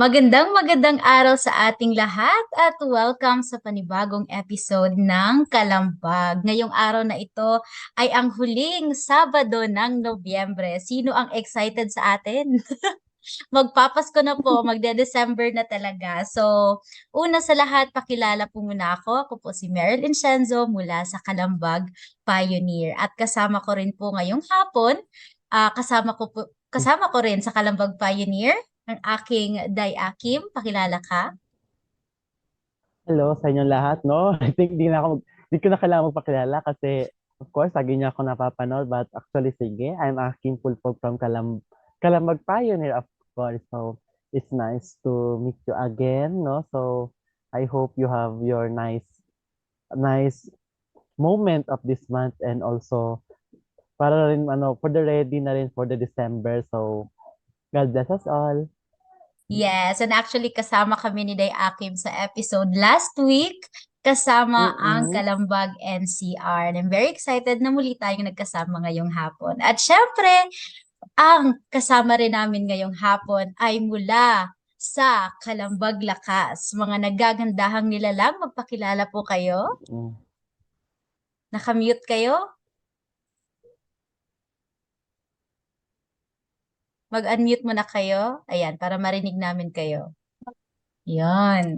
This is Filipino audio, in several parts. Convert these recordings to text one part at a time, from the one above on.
Magandang araw sa ating lahat at welcome sa panibagong episode ng Kalambag. Ngayong araw na ito ay ang huling Sabado ng Nobyembre. Sino ang excited sa atin? Magpapasko na po, magde-December na talaga. So, una sa lahat, pakilala po muna ako. Ako po si Meryl Incenzo mula sa Kalambag Pioneer. At kasama ko rin po ngayong hapon, kasama ko rin sa Kalambag Pioneer ang aking Day Akim. Pakilala ka. Hello sa inyong lahat, no? I think di ko na kailangan magpakilala kasi of course, lagi niya ako napapanood but actually sige, I'm Akin Pulpog from Calambag Pioneer of course. So, it's nice to meet you again, no? So, I hope you have your nice moment of this month and also para rin for the ready na rin for the December. So, God bless us all. Yes, and actually kasama kami ni Day Akim sa episode last week kasama ang Mm-mm. Kalambag NCR. And I'm very excited na muli tayong nagkasama ngayong hapon. At syempre, ang kasama rin namin ngayong hapon ay mula sa Kalambag Lakas. Mga nagagandahang nilalang, magpakilala po kayo. Mm. Nakamute kayo? Mag-unmute muna kayo. Ayan, para marinig namin kayo. Yan.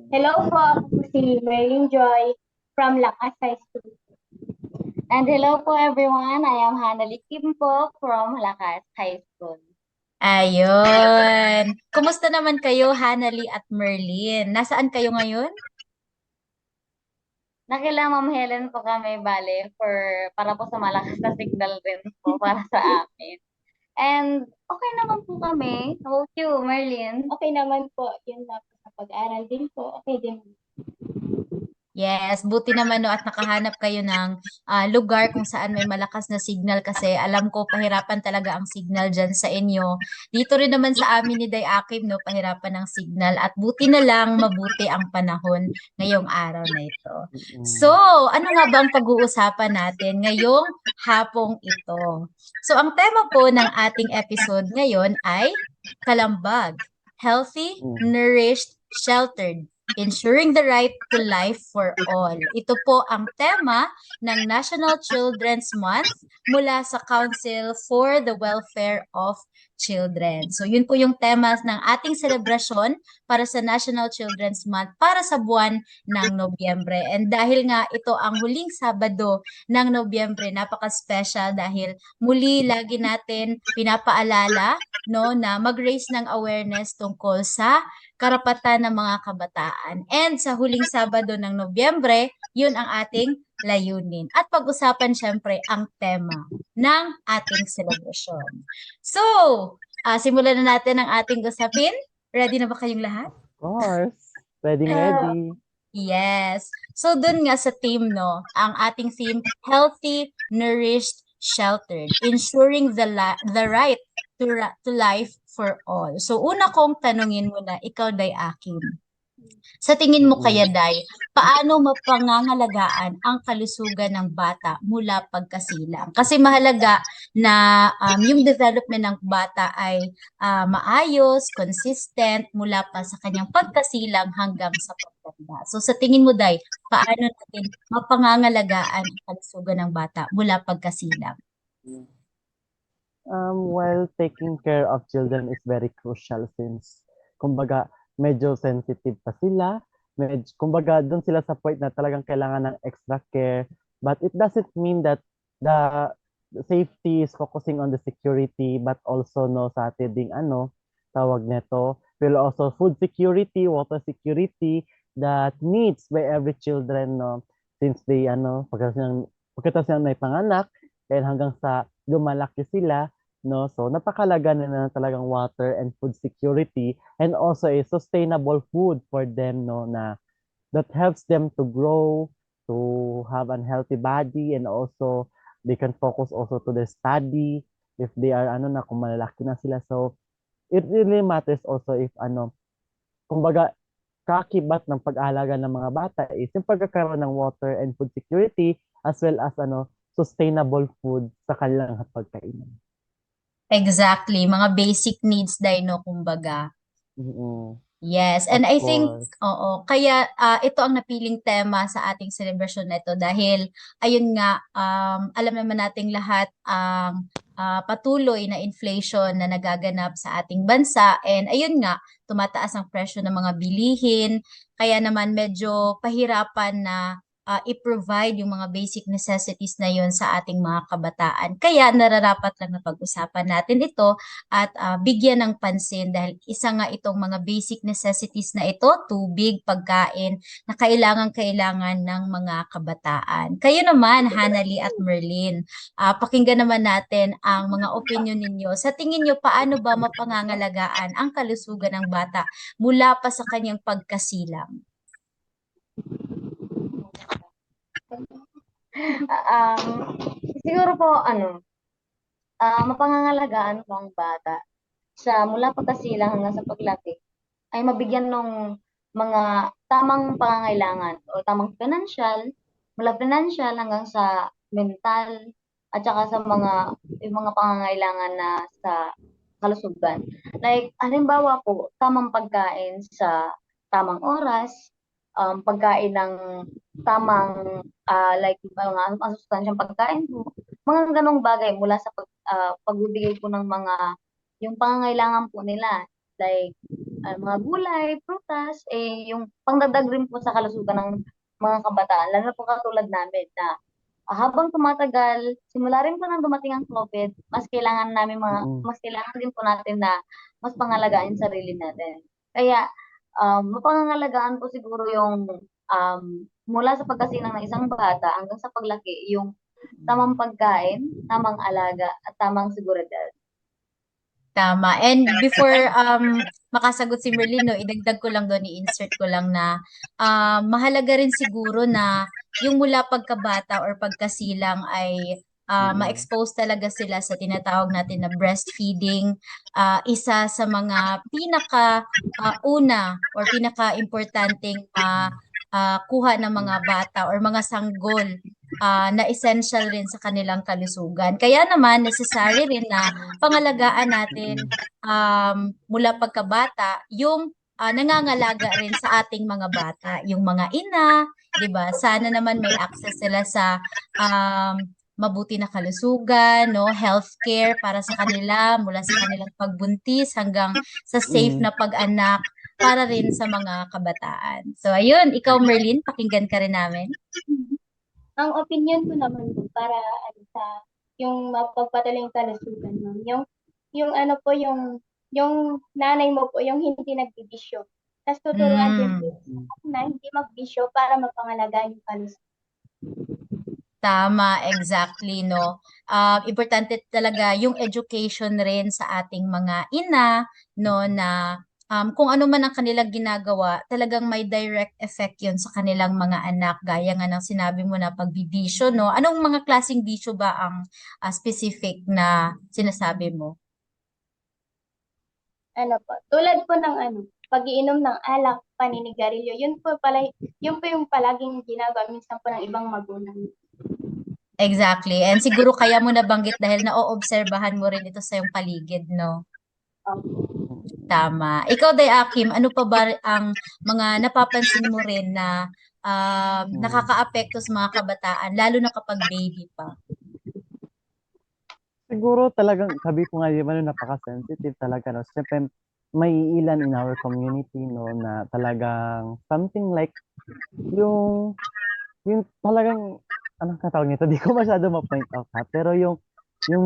Hello po, ako po si Merlin Joy from Lakas High School. And hello po everyone, I am Hannah Kim po from Lakas High School. Ayun. Kumusta naman kayo, Hanali at Merlin? Nasaan kayo ngayon? Nakila Ma'am Helen po kami, bale, para po sa malakas na signal din po para sa amin. And okay naman po kami. How about you, Merlin? Okay naman po, yun na po sa pag-aral din po, okay din. Yes, buti naman no at nakahanap kayo ng lugar kung saan may malakas na signal kasi alam ko pahirapan talaga ang signal dyan sa inyo. Dito rin naman sa amin ni Day Akim, no, pahirapan ng signal at buti na lang mabuti ang panahon ngayong araw na ito. So, Mm-mm. ano nga ba ang pag-uusapan natin ngayong hapong ito? So, ang tema po ng ating episode ngayon ay kalambag, healthy, Mm. nourished, sheltered. Ensuring the right to life for all. Ito po ang tema ng National Children's Month mula sa Council for the Welfare of Children. So yun po yung tema ng ating selebrasyon para sa National Children's Month para sa buwan ng Nobyembre. And dahil nga ito ang huling Sabado ng Nobyembre, napaka-special dahil muli lagi natin pinapaalala no na mag-raise ng awareness tungkol sa karapatan ng mga kabataan. And sa huling Sabado ng Nobyembre, yun ang ating layunin. At pag-usapan syempre ang tema ng ating selebrasyon. So, simulan na natin ang ating usapin. Ready na ba kayong lahat? Of course. Ready. Yes. So dun nga sa theme, no, ang ating theme, healthy, nourished, sheltered, ensuring the right to life for all. So una kong tanungin muna, ikaw Day Akim. Sa tingin mo kaya Mm-mm. Day, paano mapangangalagaan ang kalusugan ng bata mula pagkasilang? Kasi mahalaga na yung development ng bata ay maayos, consistent mula pa sa kanyang pagkasilang hanggang sa pagtanda. So sa tingin mo Day, paano natin mapangangalagaan ang kalusugan ng bata mula pagkasilang? Well, taking care of children is very crucial since, kumbaga, medyo sensitive pa sila. Kumbaga, doon sila sa point na talagang kailangan ng extra care. But it doesn't mean that the safety is focusing on the security, but also no sa atin ding tawag nito, will also food security, water security that needs by every children, no, since they pagkatapos ng may panganak and hanggang sa lumalaki sila, no? So napakalaga na talagang water and food security and also a sustainable food for them, no, na that helps them to grow, to have an healthy body, and also they can focus also to their study if they are kung malalaki na sila. So it really matters also if kumbaga kakibat ng pag-aalaga ng mga bata is yung pagkakaroon ng water and food security as well as sustainable food sa kanilang pagkainan. Exactly, mga basic needs day no kumbaga. Mm-mm. Yes, and Of I think, course. oo, kaya ito ang napiling tema sa ating celebration na ito dahil ayun nga, alam naman nating lahat ang patuloy na inflation na nagaganap sa ating bansa and ayun nga, tumataas ang presyo ng mga bilihin, kaya naman medyo pahirapan na i-provide yung mga basic necessities na yun sa ating mga kabataan. Kaya nararapat lang na pag-usapan natin ito at bigyan ng pansin dahil isa nga itong mga basic necessities na ito, tubig, pagkain, na kailangan-kailangan ng mga kabataan. Kayo naman, Hanali at Merlin, pakinggan naman natin ang mga opinion ninyo. Sa tingin nyo, paano ba mapangangalagaan ang kalusugan ng bata mula pa sa kanyang pagkasilang? Um, Siguro po, mapangangalagaan po ang bata sa mula pagkasilang hanggang sa paglaki ay mabigyan ng mga tamang pangangailangan o tamang financial, mula financial hanggang sa mental, at saka sa yung mga pangangailangan na sa kalusugan. Like, halimbawa po, tamang pagkain sa tamang oras, pagkain ng tamang, like, mga masustansyang pagkain po, mga ganong bagay mula sa pagbibigay po ng mga, yung pangangailangan po nila, like, mga gulay, prutas, yung pangdagdag rin po sa kalusugan ng mga kabataan, lalo na po katulad namin na habang tumatagal, simula rin po nang dumating ang COVID, Mm-mm. mas kailangan din po natin na mas pangalagaan yung sarili natin. Kaya, mapangangalagaan po siguro yung mula sa pagkasilang ng isang bata hanggang sa paglaki, yung tamang pagkain, tamang alaga, at tamang seguridad. Tama. And before makasagot si Merlin, no, idagdag ko lang doon, i-insert ko lang na mahalaga rin siguro na yung mula pagkabata or pagkasilang ay Mm-mm. ma-expose talaga sila sa tinatawag natin na breastfeeding. Isa sa mga pinaka una or pinaka importanteng kuha ng mga bata or mga sanggol na essential rin sa kanilang kalusugan. Kaya naman necessary rin na pangalagaan natin mula pagkabata yung nangangalaga rin sa ating mga bata, yung mga ina, 'di ba? Sana naman may access sila sa mabuti na kalusugan, no, healthcare para sa kanila mula sa kanilang pagbuntis hanggang sa safe Mm. na pag-anak para rin sa mga kabataan. So ayun, ikaw Merlin, pakinggan ka rin namin. Ang opinion ko naman po para sa yung mapagpatuloy yung kalusugan mo, yung ano po yung nanay mo po yung hindi nagbibisyo. Tapos tuturuan din po Mm. na hindi magbisyo para mapangalagaan yung kalusugan. Tama, exactly, no. Importante talaga yung education rin sa ating mga ina, no, na kung ano man ang kanilang ginagawa, talagang may direct effect yun sa kanilang mga anak. Gaya nga ng sinabi mo na pagbibisyo, no. Anong mga klaseng bisyo ba ang specific na sinasabi mo? Ano po, tulad po ng pag-iinom ng alak, paninigarilyo, yun po yung palaging ginagawa minsan po ng ibang magulang. Exactly. And siguro kaya mo nabanggit dahil naoobserbahan mo rin ito sa iyong paligid, no? Tama. Ikaw, Day Akim, ano pa ba ang mga napapansin mo rin na nakakaapekto sa mga kabataan, lalo na kapag baby pa? Siguro talagang, sabi ko nga, di ba, no, napaka-sensitive talaga, no? Siyempre, may ilan in our community, no, na talagang something like yung talagang, anong katawag nito? Di ko masyado ma-point out ha. Pero yung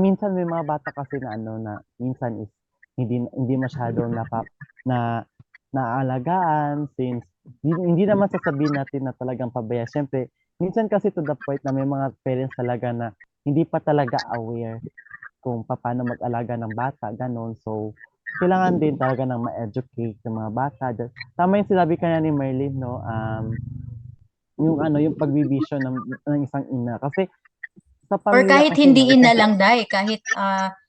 minsan may mga bata kasi na ano na minsan is hindi masyado na naaalagaan since hindi naman sasabihin natin na talagang pabaya. Siyempre, minsan kasi to the point na may mga parents talaga na hindi pa talaga aware kung paano mag-alaga ng bata, ganun. So, kailangan din talaga ng ma-educate yung mga bata. Tama yung sinabi kanya ni Merlin, no? Yung pagbibisyo ng isang ina. Kasi sa Or pamilya kahit kasi, no, hindi ito, ina lang, Day, kahit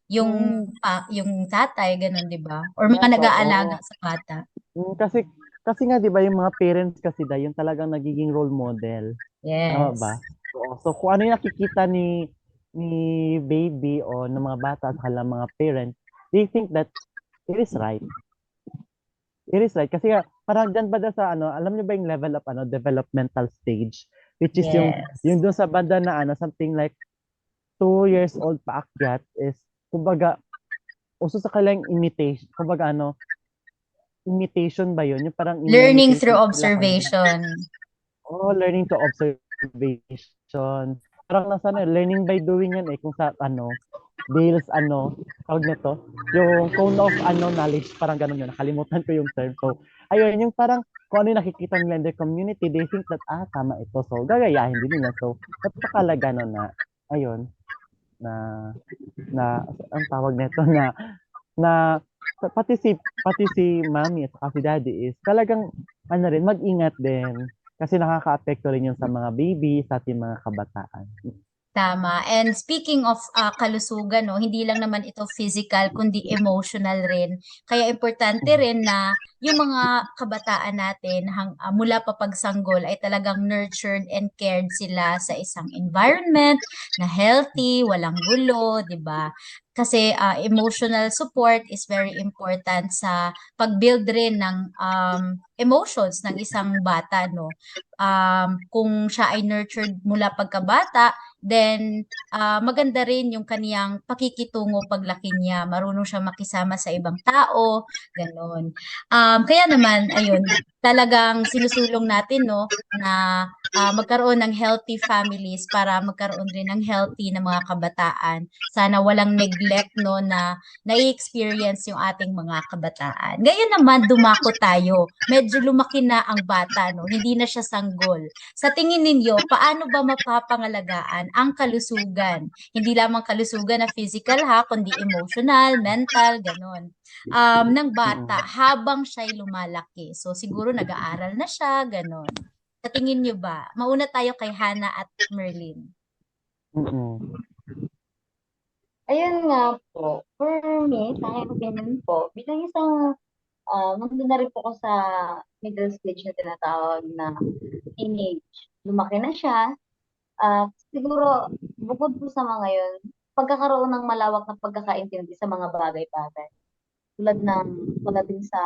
yung, mm, yung tatay, ganun, di ba? Or mga yes, nag-aalaga oo. sa bata. Kasi nga, di ba, yung mga parents kasi dahil yung talagang nagiging role model. Tama ba? Yes. Oo. So, kung ano yung nakikita ni baby o ng mga bata sa kanilang mga parents, they think that it is right. It is right. Kasi nga, parang dyan ba sa alam niyo ba yung level of developmental stage, which is yung Yes. doon sa banda na something like 2 years old paakyat is, kumbaga, uso sa kanilang imitation, kumbaga imitation ba yun? Yung parang Learning ini-imitate through nila kung observation. learning to observation. Parang learning by doing yan kung sa Dale's tawag nito, yung cone of knowledge, parang ganun yun. Nakalimutan ko yung term. So, ayun, yung parang kung ano yung nakikita nila in their community, they think that, tama ito. So, gagayahin din nila. So, napakalaga no na, ayun, na, ang tawag nito na pati si mommy at saka si daddy is talagang mag-ingat din kasi nakakaapekto rin yun sa mga baby, sa ating mga kabataan. Tama. And speaking of kalusugan, no, hindi lang naman ito physical, kundi emotional rin. Kaya importante rin na yung mga kabataan natin mula pa pagsanggol ay talagang nurtured and cared sila sa isang environment na healthy, walang gulo, 'di ba? Kasi emotional support is very important sa pag-build rin ng emotions ng isang bata, no? Kung siya ay nurtured mula pagkabata, then, maganda rin yung kaniyang pakikitungo paglaki niya. Marunong siyang makisama sa ibang tao, gano'n. Kaya naman, ayun, talagang sinusulong natin, no, na magkaroon ng healthy families para magkaroon rin ng healthy na mga kabataan. Sana walang neglect, no, na nai-experience yung ating mga kabataan. Ngayon naman, dumako tayo. Medyo lumaki na ang bata, no? Hindi na siya sanggol. Sa tingin ninyo, paano ba mapapangalagaan ang kalusugan? Hindi lamang kalusugan na physical ha, kundi emotional, mental, ganon. Ng bata Mm-mm. habang siya'y lumalaki. So siguro nag-aaral na siya, ganon. Sa tingin nyo ba? Mauna tayo kay Hannah at Merlin. Mm-mm. Ayun nga po, for me, sa aking opinion po, bilang isang, nandun na rin po ako sa middle stage na tinatawag na teenage. Lumaki na siya. Siguro, bukod po sa mga yun, pagkakaroon ng malawak na pagkakaintindi sa mga bagay-bagay. Tulad din sa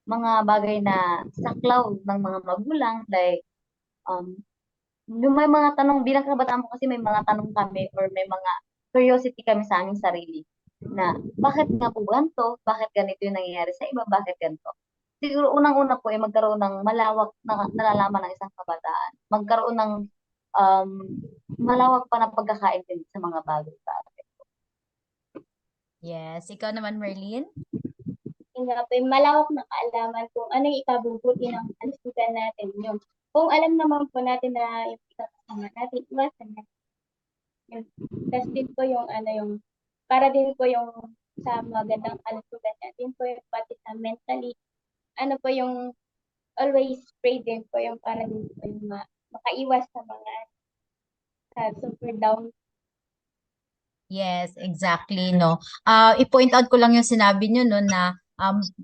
mga bagay na saklaw ng mga magulang, like, um, yung may mga tanong, bilang kabataan po kasi may mga tanong kami or may mga curiosity kami sa aming sarili na bakit nga po ganito? Bakit ganito yung nangyayari sa iba? Bakit ganito? Siguro unang-una po ay magkaroon ng malawak na nalalaman ng isang kabataan. Magkaroon ng um, malawak pa na pagkakaintindi sa mga bagay-bagay. Yes. Ikaw naman, Merlin? Yun nga po, yung malawak na kaalaman kung ano yung ikabubuti ng kalusugan natin. Yung, kung alam naman po natin na yung ikakasama natin, iwasan na. Yun. Tapos din po yung para din po yung sa magandang kalusugan natin po yung pati sa mentally, po yung always pray din po yung para din po yung makaiwas sa mga super down. Yes, exactly, no. I-point out ko lang yung sinabi nyo, no, na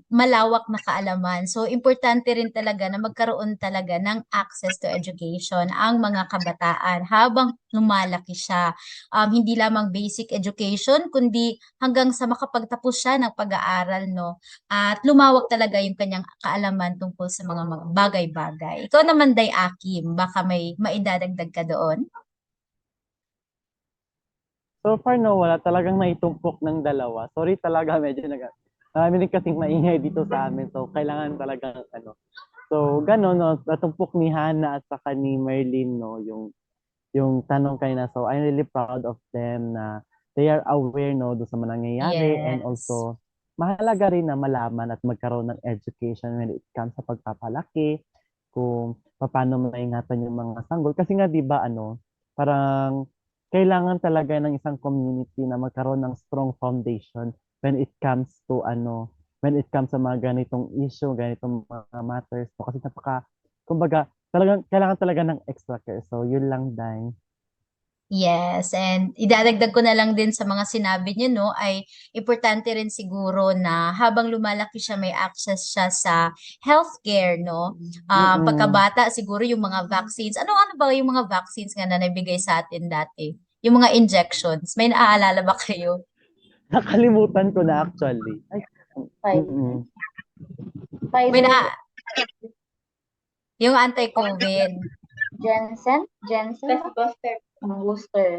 malawak na kaalaman. So, importante rin talaga na magkaroon talaga ng access to education ang mga kabataan habang lumalaki siya. Hindi lamang basic education, kundi hanggang sa makapagtapos siya ng pag-aaral, no. At lumawak talaga yung kanyang kaalaman tungkol sa mga bagay-bagay. Ikaw naman, Day Akim, baka may maidadagdag ka doon? So far, no, wala talagang naitumpok ng dalawa. Sorry talaga, medyo marami rin kasing maingay dito sa amin. So, kailangan talaga, So, gano'n, no, natumpok ni Hannah at saka ni Merlin, no, yung tanong kanina. So, I'm really proud of them na they are aware, no, doon sa mga nangyayari, and Yes. also, mahalaga rin na malaman at magkaroon ng education when it comes sa pagpapalaki, kung paano maingatan yung mga sanggol. Kasi nga, di ba, parang kailangan talaga ng isang community na magkaroon ng strong foundation when it comes to sa mga ganitong issue, ganitong mga matters. So, kasi kumbaga, kailangan talaga ng extra care. So, yun lang, Dine. Yes, and idadagdag ko na lang din sa mga sinabi niyo, no, ay importante rin siguro na habang lumalaki siya, may access siya sa healthcare, no? Mm-mm. Pagkabata, siguro yung mga vaccines. Ano-ano ba yung mga vaccines nga na nabigay sa atin dati? Yung mga injections. May naaalala ba kayo? Nakalimutan ko na actually. Ay, Pfizer. mm-mm. May Pfizer, na, yung anti-COVID. Jensen Plus ba? booster. Booster.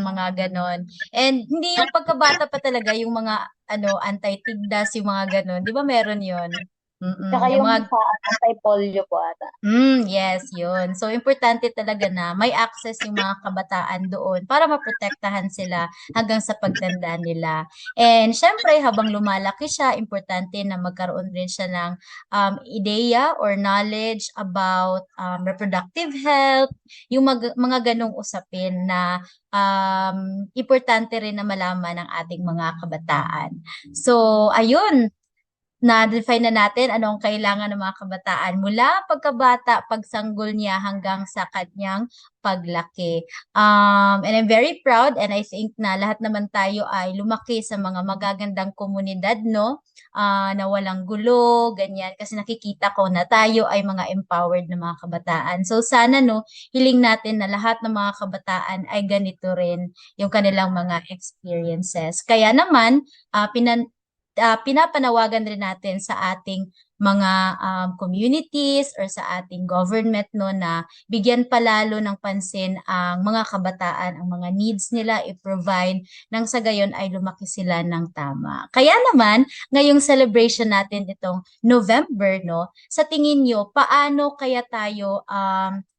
Mga ganon. And hindi yung pagkabata pa talaga, yung mga anti-tigdas, yung mga ganon. Di ba meron yun? Tsaka Yung yung mga sa anti-polio po ata. Yes, yun. So, importante talaga na may access yung mga kabataan doon para maprotektahan sila hanggang sa pagtanda nila. And syempre, habang lumalaki siya, importante na magkaroon rin siya ng ideya or knowledge about reproductive health, yung mga ganong usapin na importante rin na malaman ng ating mga kabataan. So, ayun, na-define na natin ano ang kailangan ng mga kabataan mula pagkabata, pagsanggol niya hanggang sa kanyang paglaki. And I'm very proud and I think na lahat naman tayo ay lumaki sa mga magagandang komunidad, no? Na walang gulo, ganyan. Kasi nakikita ko na tayo ay mga empowered na mga kabataan. So sana, no, hiling natin na lahat ng mga kabataan ay ganito rin yung kanilang mga experiences. Kaya naman, pinapanawagan rin natin sa ating mga communities or sa ating government, no, na bigyan palalo ng pansin ang mga kabataan, ang mga needs nila i-provide nang sa gayon ay lumaki sila ng tama. Kaya naman, ngayong celebration natin itong November, no, sa tingin nyo, paano kaya tayo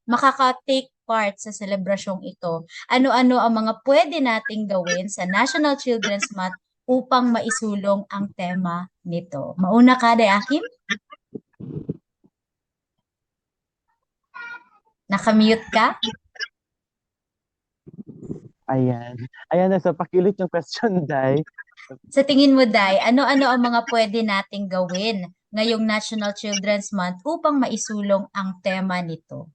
makaka-take part sa selebrasyong ito? Ano-ano ang mga pwede nating gawin sa National Children's Month upang maisulong ang tema nito? Mauna ka, Akim? Nakamute ka? Ayan. Ayan na, so pakiulit yung question, Day. Sa tingin mo, Day, ano-ano ang mga pwede nating gawin ngayong National Children's Month upang maisulong ang tema nito?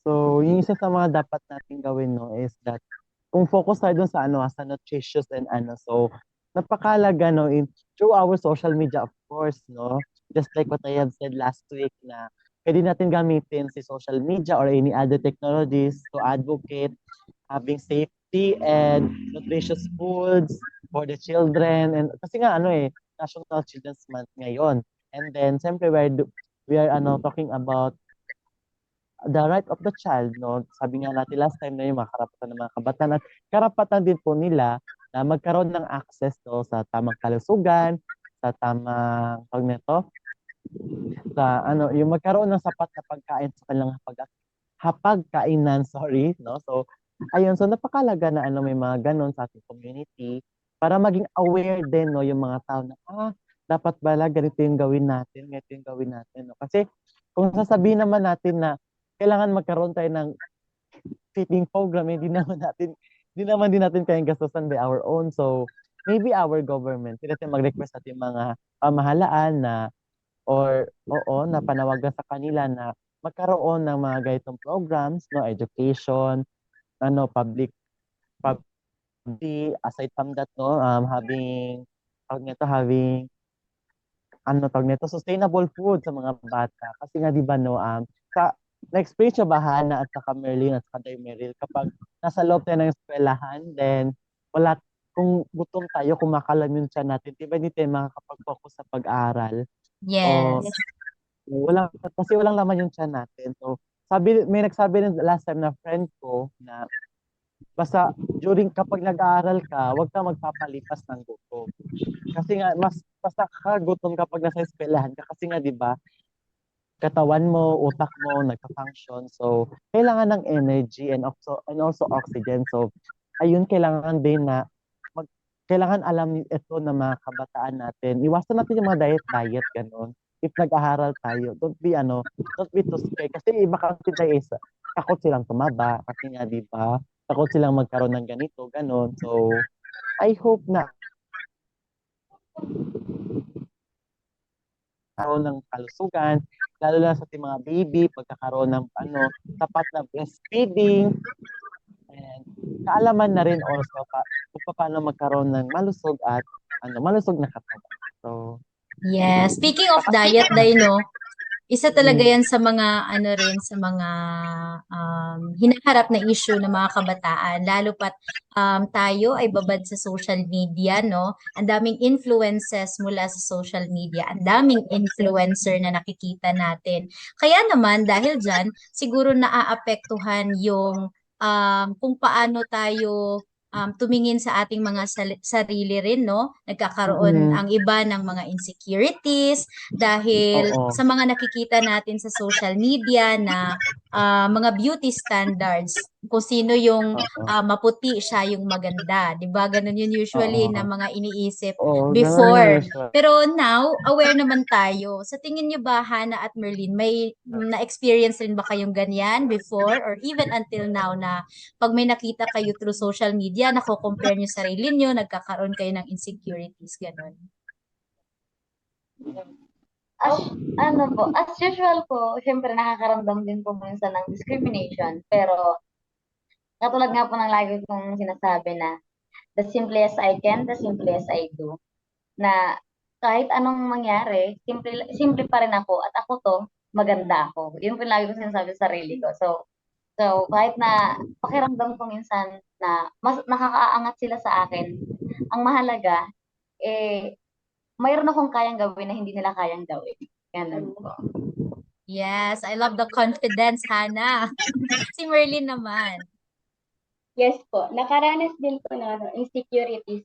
So, yung isa sa mga dapat natin gawin, no, is that kung focus tayo dun sa sa nutritious and so napakalaga, no, through our social media, of course, no, just like what I have said last week na pwede natin gamitin si social media or any other technologies to advocate having safety and nutritious foods for the children. And kasi nga, National Children's Month ngayon. And then, siyempre, we are talking about the right of the child, no? Sabi nga natin last time na yung mga karapatan ng mga kabataan at karapatan din po nila na magkaroon ng access to sa tamang kalusugan, sa tamang pag nito, sa yung magkaroon ng sapat na pagkain sa kanilang hapagkainan, sorry, no? So, ayun, so napakalaga na may mga ganon sa ating community para maging aware din, no, yung mga tao na, dapat bala ganito yung gawin natin, ganito yung gawin natin, no? Kasi kung sasabihin naman natin na kailangan magkaroon tayo ng feeding program, hindi naman din natin kayang gastusan by our own. So, maybe our government, pwede natin mag-request natin mga pamahalaan na na panawagan sa kanila na magkaroon ng mga ganitong programs, no, education, public, aside from that, no, having sustainable food sa mga bata. Kasi nga, di ba, no, na-experience siya ba, Hana at saka Merlin at saka Meryl, kapag nasa loob tayo ng eskwelahan, then, kung gutom tayo, kumakalam yung tiyan natin, di ba hindi tayo makakapag-focus sa pag-aaral? O, Yes. kasi walang laman yung tiyan natin. So, may nagsabi rin last time na friend ko na basta kapag nag-aaral ka, huwag ka magpapalipas ng gutom. Kasi nga, mas basta gutom kapag nasa eskwelahan ka. Kasi nga, di ba, katawan mo, utak mo, nagka-function. So, kailangan ng energy and also oxygen. So, ayun, kailangan din na kailangan alam ito ng mga kabataan natin. Iwasan natin yung mga diet, ganun. If nag-aaral tayo, don't be too scared. Kasi iba kasi tayo takot silang tumaba. Kasi nga, di ba, takot silang magkaroon ng ganito, ganun. So, I hope na karoon ng kalusugan, lalo na sa ating mga baby, pagkakaroon ng sapat na breastfeeding, kaalaman na rin also kung paano magkaroon ng malusog at malusog na katawan. So, Yes. Speaking of diet, no, isa talaga mm, yan sa mga ano rin sa mga hinaharap na issue ng mga kabataan lalo pat tayo ay babad sa social media, no? Ang daming influences mula sa social media, ang daming influencer na nakikita natin. Kaya naman dahil diyan siguro naaapektuhan yung kung paano tayo tumingin sa ating mga sarili rin, no? Nagkakaroon mm, ang iba ng mga insecurities dahil oo, sa mga nakikita natin sa social media na mga beauty standards, kung sino yung oo, maputi siya yung maganda, 'di ba? Ganun yun usually na oo, mga iniisip oo, ganun yung before. usual. Pero now, aware naman tayo. Sa tingin niyo ba, Hana at Merlin, may na-experience rin ba kayong ganyan before or even until now na pag may nakita kayo through social media, nako-compare niyo sarili niyo, nagkakaroon kayo ng insecurities, ganun? As, as usual po, syempre nakakaramdam din po minsan ng discrimination. Pero katulad nga po ng lagi kong sinasabi na the simplest I can, the simplest I do. Na kahit anong mangyari, simple pa rin ako at ako to, maganda ako. Yun po yung lagi kong sinasabi sa sarili ko. So kahit na pakiramdam ko minsan na mas nakakaangat sila sa akin, ang mahalaga, mayroon akong kayang gawin na hindi nila kayang gawin. Ganun po. Yes, I love the confidence, Hana. Si Merlin naman. Yes po, nakaranas din po ng insecurities.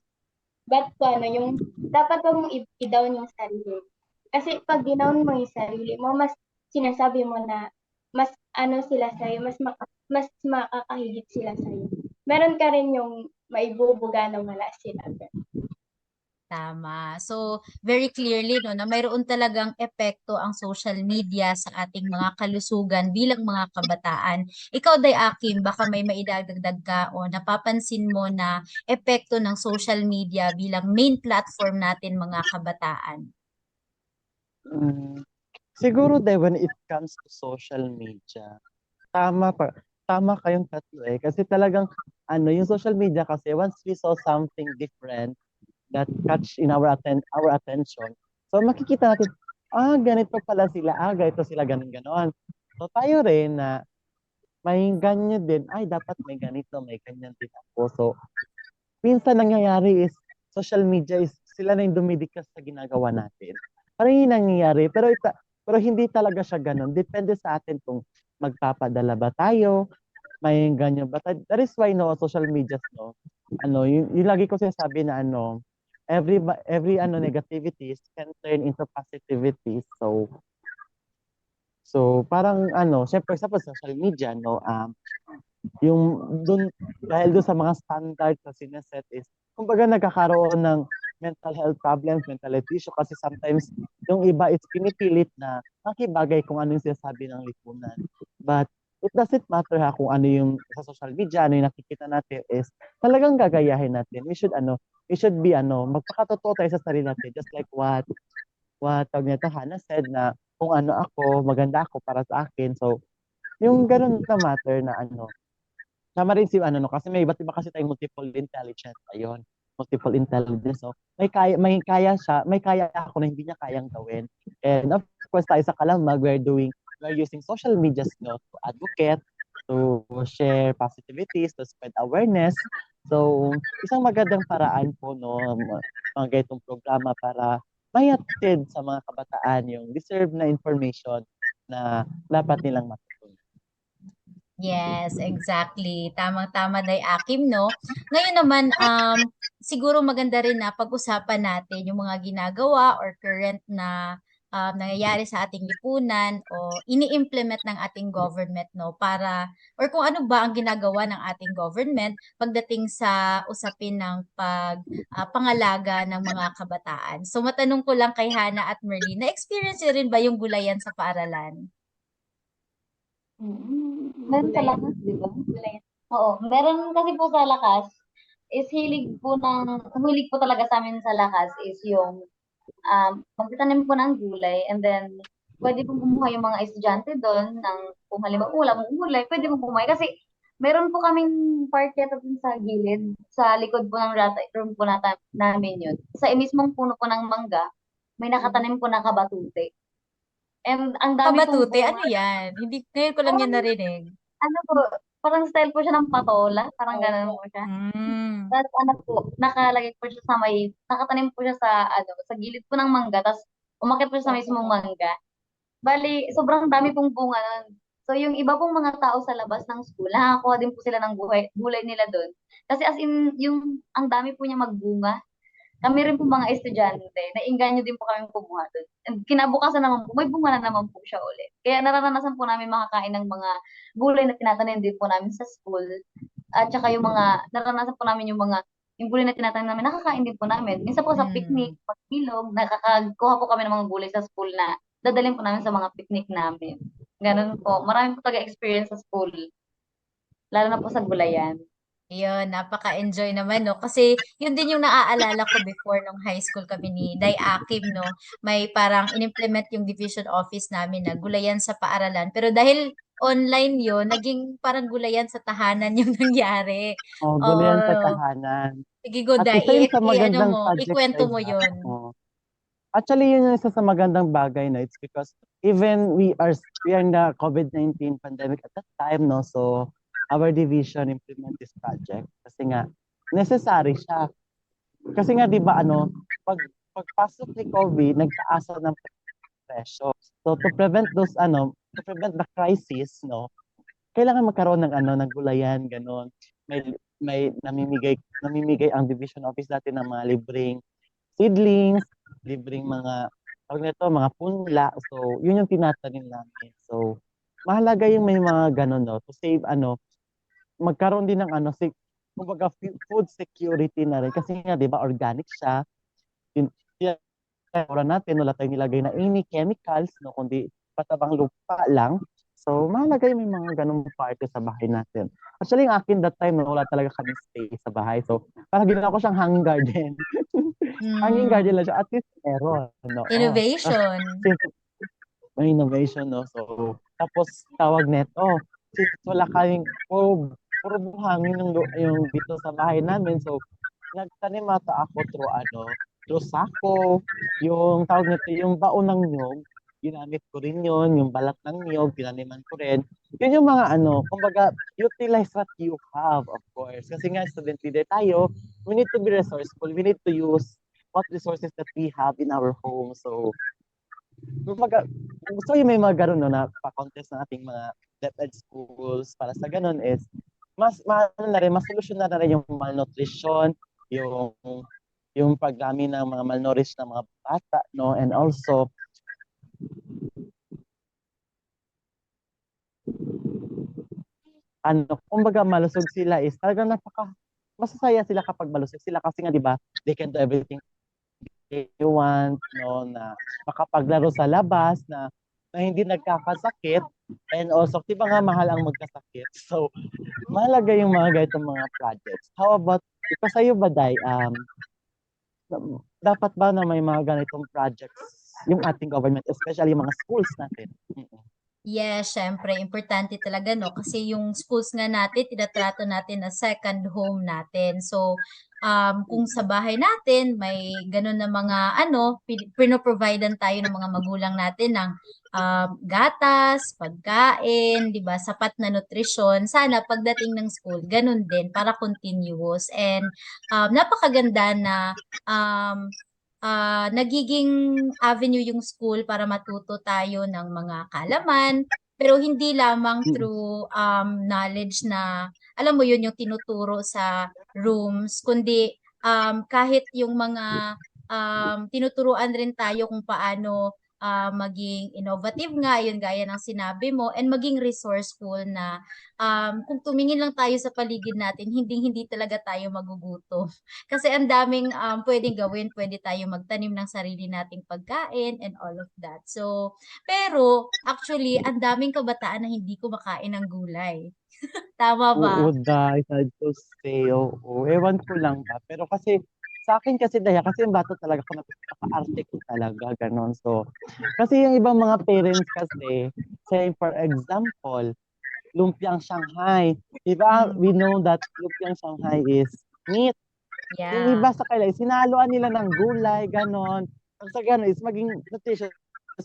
But po, yung dapat po mong i-down yung sarili. Kasi pag dinown mo yung sarili mo, mas sinasabi mo na mas sila sa'yo, mas makakahigit sila sa'yo. Meron ka rin yung maibubuga na wala sila. Tama. So, very clearly, no, na mayroon talagang epekto ang social media sa ating mga kalusugan bilang mga kabataan. Ikaw, Day Akim, baka may maidagdag ka o napapansin mo na epekto ng social media bilang main platform natin mga kabataan. Mm, siguro when it comes to social media, tama pa, tama kayong tatlo kasi talagang yung social media kasi once we saw something different that catch in our attention, so makikita natin, ganito pala sila, ganito sila, ganun ganon. So tayo rin na may ganyan din, dapat may ganito, may ganyan din ako. So minsan nangyayari is social media is sila na yung dumidikas sa ginagawa natin. Parang yung nangyayari, pero hindi talaga siya ganun. Depende sa atin kung magpapadala ba tayo, may ganyan ba tayo. That is why social media, yung lagi ko sinasabi na every negativities can turn into positivity. So parang syempre sa social media, yung dun, dahil doon sa mga standards na sineset is, kumbaga nagkakaroon ng mental health problems, mental health issue, kasi sometimes yung iba is pinipilit na makibagay kung ano yung sinasabi ng lipunan. But it doesn't matter kung ano yung sa social media, ano yung nakikita natin is talagang gagayahin natin. We should be magpakatotoo tayo sa sarili natin, just like what tawag nito, Hannah said na kung ano ako, maganda ako para sa akin. So, yung ganun na matter na tama rin si no, kasi may iba't iba kasi tayong multiple intelligence ayun. Multiple intelligence. So, may kaya siya, may kaya ako na hindi niya kayang gawin. And of course, tayo sa Kalamag, we're using social media to advocate, to share positivities, to spread awareness. So, isang magandang paraan po, mga ganitong programa para mahatid sa mga kabataan yung deserve na information na dapat nilang matutunan. Yes, exactly. Tamang-tama, Day Akim, no? Ngayon naman, siguro maganda rin na pag-usapan natin yung mga ginagawa or current na nangyayari sa ating lipunan o ini-implement ng ating government, no? Para, or kung ano ba ang ginagawa ng ating government pagdating sa usapin ng pangalaga ng mga kabataan. So, matanong ko lang kay Hana at Merlin, na-experience niyo rin ba yung gulayan sa paaralan? Meron sa lakas, di ba? Oo, meron kasi po sa lakas, is hilig po talaga sa amin sa lakas is yung magtatanim po ng gulay and then pwede pong kumuha yung mga estudyante doon ng kung halimbawa wala mong gulay, pwede mong kumuha kasi Meron po kaming park yata dun sa gilid, sa likod po ng room po namin yun. Sa mismong puno po ng mangga, may nakatanim po na kabatute. And ang dami pong Kabatute, ano bunga. yan? Hindi, ngayon ko lang yan Parang, narinig. ano po, parang style po siya ng patola. Parang ganun po siya. Hmm. Tapos ano po, nakalagay po siya nakatanim po siya sa gilid po ng mangga. Tapos umakyat po siya sa mismong mangga. Bali, sobrang dami pong bunga nun. So, yung iba pong mga tao sa labas ng school, nakakakuha din po sila ng gulay nila doon. Kasi as in, ang dami po niya magbunga. Kami rin po mga estudyante, nainganyo din po kami kumuha doon. And kinabukasan naman po, may bunga na naman po siya ulit. Kaya nararanasan po namin makakain ng mga gulay na tinatanim din po namin sa school. At saka nararanasan po namin yung gulay na tinatanim namin, nakakain din po namin. Minsan po sa picnic, Hmm. pag ilog, nakakakuha po kami ng mga gulay sa school na dadalhin po namin sa mga picnic namin. Ganun po. Marami po taga-experience sa school. Lalo na po sa gulayan. Yun, napaka-enjoy naman, no? Kasi yun din yung naaalala ko before nung high school kami ni Day Akim, no? May parang in-implement yung division office namin na gulayan sa paaralan. Pero dahil online yun, naging parang gulayan sa tahanan yung nangyari. Oh, gulayan sa Oh, tahanan. sige go, At Day. isa yun sa I-ano magandang mo, project sa ikwento mo exam. yun. Oh. Actually, yun yung isa sa magandang bagay, no? It's because even we are in the COVID-19 pandemic at that time, no? So, our division implement this project kasi nga necessary siya. Kasi nga 'di ba pagpasok ni COVID, nagtaasa ng presyo. So to prevent the crisis, no? Kailangan magkaroon ng gulayan, ganon. May namimigay ang division office dati ng mga libreng seedlings, libreng mga punla. So, yun yung tinatanim namin. So, mahalaga yung may mga ganon, no? To save, magkaroon din ng kumbaga food security na rin. Kasi nga, di ba, organic siya. Tin- natin, wala tayong nilagay na any chemicals, no? Kundi patabang lupa lang. So, mahalaga yung may mga ganong parte sa bahay natin. Actually, yung akin that time, no, wala talaga kami stay sa bahay. So, parang ginawa ko siyang hanging garden. Hanging Hmm. garden lang siya. At least meron, no? Oh. Innovation. Since may innovation, no? So, tapos tawag neto, since wala kaming, puro buhangin yung dito sa bahay namin. So, nagtanim ata ako through sako, yung tawag nito, yung baon ng niyog, ginamit ko rin yun, yung balat ng niyog, tinaniman ko rin. Yun yung mga kumbaga, utilize what you have, of course. Kasi nga, student leader tayo, we need to be resourceful, we need to use what resources that we have in our home. So, kumbaga, gusto yung may mga ganun, no, na pa-contest ng ating mga DepEd schools para sa ganun is mas solusyon na rin yung malnutrition, yung yung pagdami ng mga malnourished na mga bata, no, and also kumbaga malusog sila is talagang masasaya sila kapag malusog sila kasi nga 'di ba, they can do everything they want, no, na makapaglaro sa labas na hindi nagkakasakit, and also 'di ba nga mahal ang magkasakit. So, mahalaga yung mga ganitong mga projects. How about ikaw sa'yo ba, Day? Dapat ba na may mga ganitong projects yung ating government, especially yung mga schools natin? Mm-mm. Yes, syempre, importante talaga, no? Kasi yung schools nga natin, tinatrato natin na second home natin. So, kung sa bahay natin, may ganun na mga, pinoprovidean tayo ng mga magulang natin ng gatas, pagkain, di ba, sapat na nutrisyon. Sana pagdating ng school, ganun din, para continuous. And napakaganda na um, nagiging avenue yung school para matuto tayo ng mga kaalaman, pero hindi lamang Mm. through knowledge na, alam mo yun, yung tinuturo sa rooms, kundi kahit yung mga tinuturuan rin tayo kung paano maging innovative nga, yun gaya ng sinabi mo, and maging resourceful na kung tumingin lang tayo sa paligid natin, hindi talaga tayo magugutom. Kasi ang daming pwedeng gawin, pwede tayo magtanim ng sarili nating pagkain and all of that. So, pero actually, ang daming kabataan na hindi kumakain ng gulay. Tama Oo, ba? Day, sad to say, oo. Ewan ko lang ba. Pero kasi, sa akin kasi, Daya, kasi yung bata talaga ako napaka-arte ko talaga, ganon. So, kasi yung ibang mga parents kasi, say for example, lumpiang Shanghai. Diba? We know that lumpiang Shanghai is meat. Yung Yeah. iba sa kanila, sinaluan nila ng gulay, ganon. Ang sa ganon is maging nutritious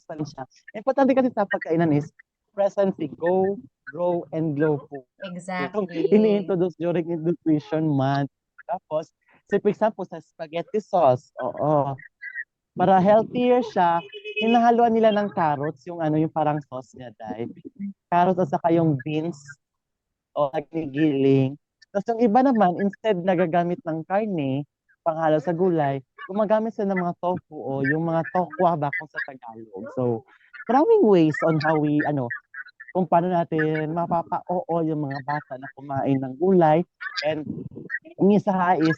pa rin siya. Importante kasi sa pagkainan is presence, go, grow, and glow po. Yung Exactly. ini-introduce during nutrition month. Tapos, say for example, sa spaghetti sauce, oo. Para healthier siya, hinahaluan nila ng carrots, yung ano, yung parang sauce niya, dahil. Carrots at saka yung beans, o nagigiling. Tapos yung iba naman, instead nagagamit ng karne, panghalo sa gulay, gumagamit sila ng mga tofu o yung mga tokwa ba kung sa Tagalog. So, maraming ways on how we, kung paano natin mapapa-oo yung mga bata na kumain ng gulay. And yung isa is,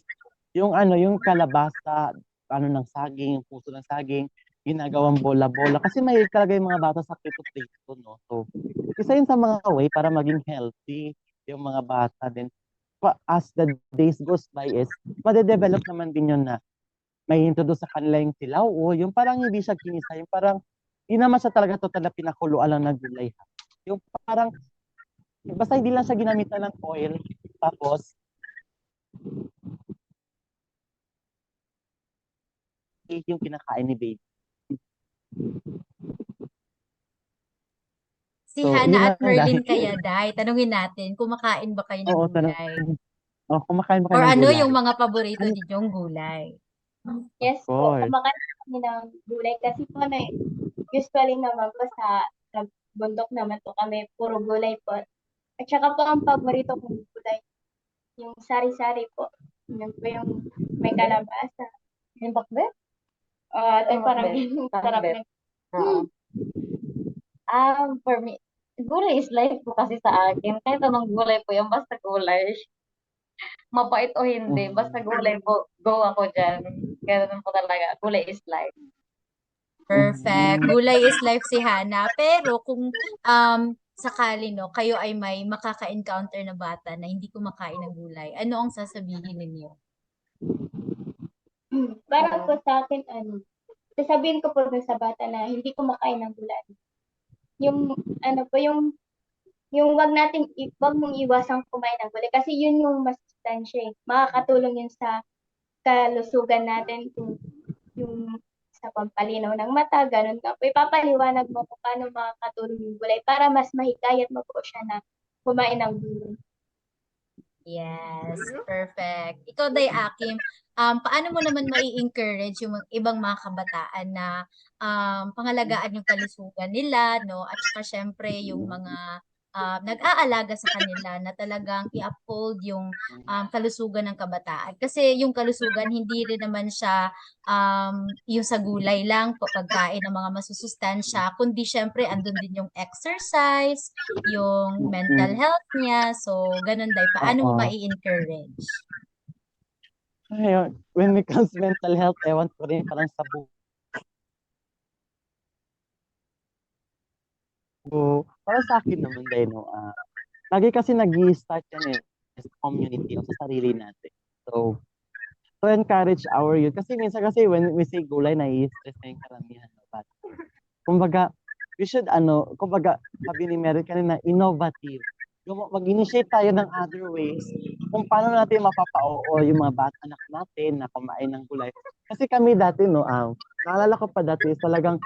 yung kalabasa, ng saging, yung puso ng saging, ginagawang bola-bola. Kasi may talaga yung mga bata sa keto, no? So, isa yun sa mga way para maging healthy yung mga bata din. As the days goes by is, madedevelop naman din yun na may introduce sa kanila yung silaw o yung parang hindi siya kinisa, yung parang hindi naman siya talaga total na pinakuluan lang na gulay. Yung parang, basta hindi lang siya ginamitan ng oil, tapos, yung kinakain ni baby. Si So, Hana yun at lang Merlin dahil. kaya, Day, tanungin natin, kumakain ba kayo ng Oo, gulay? kumakain ba Or kayo ng ano gulay? yung mga paborito ninyong gulay? Yes Of po, course. kumakain kami ng gulay kasi po usually naman po sa bundok naman po kami, puro gulay po. At saka po ang paborito kong gulay, yung sari-sari po. Yun po yung may kalabasa. Yung bakbe? At ay parang sarap Bakbe. ng Oo. For me, gulay is life po kasi sa akin. Kahit anong gulay po yan, basta gulay. Mapait o hindi, basta gulay po, go ako dyan. Ganun po talaga. Gulay is life. Perfect. Gulay is life si Hana. Pero kung sakali no, kayo ay may makaka-encounter na bata na hindi kumakain ng gulay, ano ang sasabihin ninyo? Parang po sa akin, sasabihin ko po dun sa bata na hindi kumakain ng gulay. Yung, wag mong iwasang kumain ng gulay kasi yun yung mas sustansya eh. Makakatulong yun sa kalusugan natin yung sa pampalinaw ng mata, ganun ka po. Ipapaliwanag mo kung paano makakatulong yung gulay para mas mahikayat mo po siya na kumain ng gulay. Yes, perfect. Ikaw, Day Akim, paano mo naman mai-encourage yung ibang mga kabataan na pangalagaan yung kalusugan nila, no? At saka syempre yung mga nag-aalaga sa kanila na talagang i-uphold yung kalusugan ng kabataan. Kasi yung kalusugan, hindi rin naman siya yung sa gulay lang, pagkain ng mga masusustansya, kundi syempre andun din yung exercise, yung mental health niya. So, ganun Day. Paano mo Oo. mai-encourage? Ayun, when it comes to mental health, ewan ko rin, parang sa para sa akin naman din, lagi kasi nag-i-start yan sa community o sa sarili natin. So, to encourage our youth, kasi minsan kasi when we say gulay, nai-stress na yung karamihan. But, kumbaga, we should, kumbaga, sabi ni Mary kanina, innovative. Mag-initiate tayo ng other ways kung paano natin mapapa-oo yung mga bata anak natin na kumain ng gulay. Kasi kami dati, naalala ko pa dati, talagang